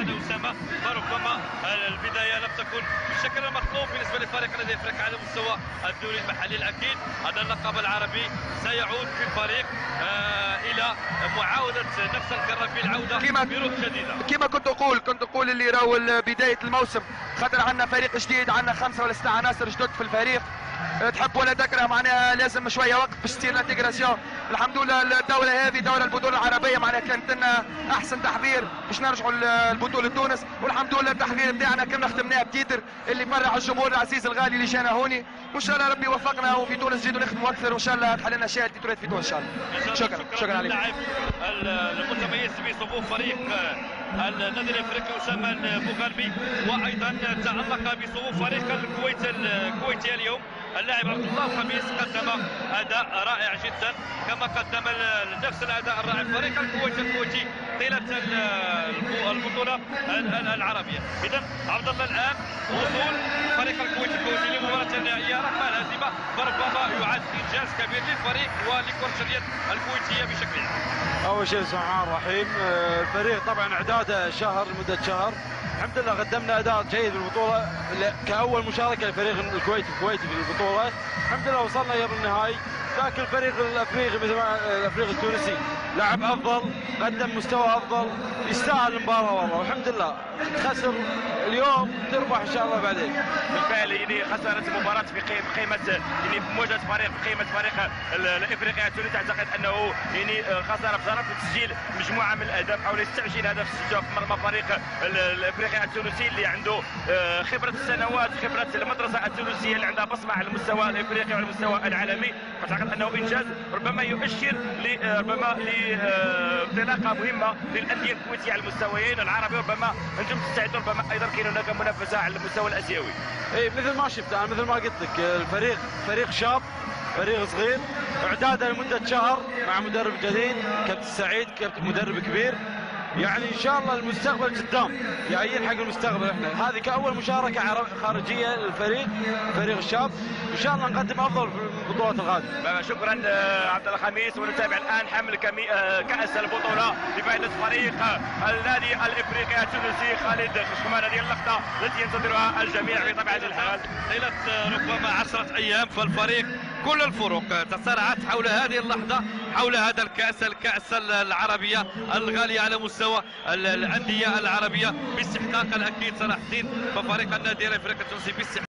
معنا اسامه، فربما البدايه لم تكن بالشكل المطلوب بالنسبه لفريق نادي افريقيا على مستوى الدوري المحلي. الاكيد ان اللقب العربي سيعود في الفريق الى معاوده نفس الكره في العوده بروح جديده. كما كنت اقول اللي راهو بدايه الموسم، خاطر عندنا فريق جديد، عندنا 5 ولا 6 عناصر جدد في الفريق، تحب ولا تكره معناها لازم شويه وقت باش تصير الانتجراسيون. الحمد لله الدوله هذه دوله البطوله العربيه معناها كانت لنا احسن تحضير باش نرجعوا لبطوله تونس، والحمد لله التحضير نتاعنا كنا ختمناه بتيتر اللي فرح الجمهور العزيز الغالي اللي جانا هوني، وان شاء الله ربي يوفقنا وفي تونس نزيدوا نخدموا اكثر، وان شاء الله تحل لنا شهاده تيترات في تونس ان شاء الله. شكرا عليك. اللاعب المتميز في صفوف فريق النادي الافريقي اسامه المغربي، وايضا تالق بصفوف فريق الكويتي اليوم. اللاعب عبد الله الخميس قدم اداء رائع جدا، كما قدم نفس الاداء الرائع فريق الكويتي طيله البطوله العربيه. اذا عبد الله الان وصول فريق الكويتي لمباراه النهائيه رغم الهزيمه، فربما يعد انجاز كبير للفريق ولكره اليد الكويتيه بشكل عام. اول شيء بسم الله الرحمن الرحيم، الفريق طبعا اعداده شهر لمده شهر، الحمد لله قدمنا اداء جيد بالبطوله كاول مشاركه للفريق الكويتي في البطوله، الحمد لله وصلنا الى النهائي. لكن الفريق الافريقي مثل ما الافريق التونسي لعب افضل، قدم مستوى افضل، يستاهل المباراه والله، والحمد لله خسر اليوم تربح ان شاء الله بعدين. بالفعل يعني خسرت المباراه في قيمه يعني في مواجهه فريق بقيمه فريق الافريقي التونسي. اعتقد انه يعني خسر بسبب تسجيل مجموعه من الاهداف او استعجال هدف سجله في مرمى فريق الافريقي التونسي اللي عنده خبره السنوات، خبره المدرسه التونسيه اللي عندها بصمه على المستوى الافريقي وعلى المستوى العالمي. اعتقد انه انجاز ربما يؤشر ربما لانطلاقه مهمه للانديه الكويتيه على المستويين العربي، ربما انتم تستعدوا ربما ايضا كاين هناك منافسه على المستوى الاسيوي. اي مثل ما شفت انا، مثل ما قلت لك، الفريق فريق شاب، فريق صغير، اعداده لمده شهر مع مدرب جديد كابتن سعيد، كابتن مدرب كبير، يعني ان شاء الله المستقبل قدام، جايين حق المستقبل. احنا هذه كاول مشاركه خارجيه للفريق، فريق الشاب، ان شاء الله نقدم افضل في البطولات القادمه. شكرا عبد الله الخميس، ونتابع الان حمل كاس البطوله بفائده فريق النادي الافريقي التونسي خالد خشخمان. هذه اللقطه التي ينتظرها الجميع بطبيعه الحال. طيله ربما 10 ايام فالفريق كل الفرق تصارعت حول هذه اللحظه، حول هذا الكاس العربيه الغاليه على مستوى الانديه العربيه باستحقاق الاكيد صلاح الدين، ففريق النادي الافريقي التونسي باستحقاق